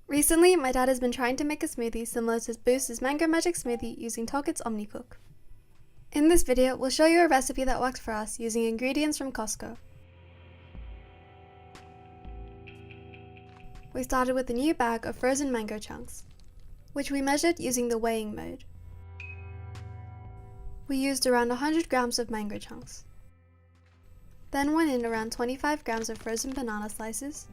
Recently, my dad has been trying to make a smoothie similar to Boost's Mango Magic Smoothie using TOKIT's OmniCook. In this video, we'll show you a recipe that worked for us using ingredients from Costco. We started with a new bag of frozen mango chunks, which we measured using the weighing mode. We used around 100 grams of mango chunks. Then went in around 25 grams of frozen banana slices.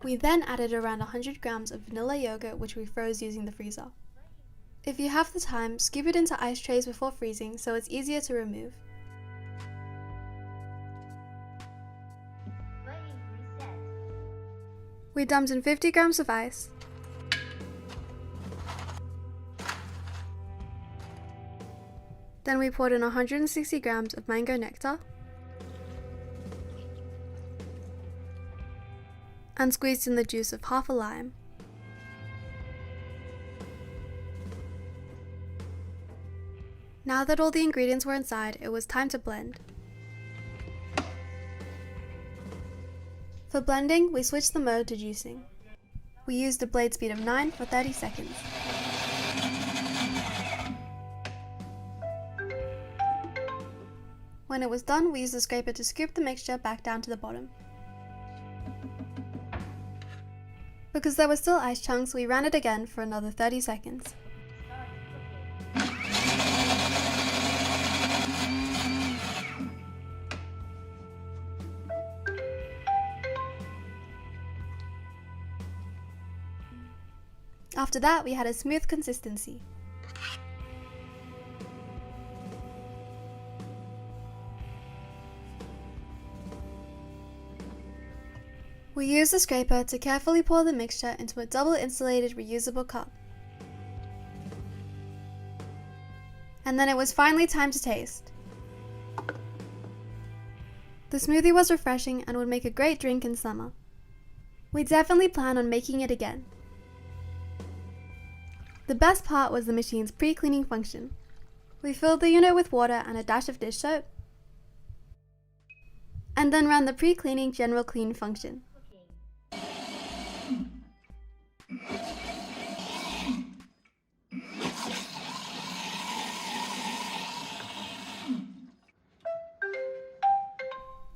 We then added around 100 grams of vanilla yogurt, which we froze using the freezer. If you have the time, scoop it into ice trays before freezing so it's easier to remove. We dumped in 50 grams of ice, then we poured in 160 grams of mango nectar and squeezed in the juice of half a lime. Now that all the ingredients were inside, it was time to blend. For blending, we switched the mode to juicing. We used a blade speed of 9 for 30 seconds. When it was done, we used a scraper to scoop the mixture back down to the bottom. Because there were still ice chunks, we ran it again for another 30 seconds. After that, we had a smooth consistency. We used a scraper to carefully pour the mixture into a double insulated reusable cup. And then it was finally time to taste. The smoothie was refreshing and would make a great drink in summer. We definitely plan on making it again. The best part was the machine's pre-cleaning function. We filled the unit with water and a dash of dish soap, and then ran the pre-cleaning general clean function.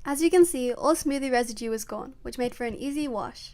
As you can see, all smoothie residue was gone, which made for an easy wash.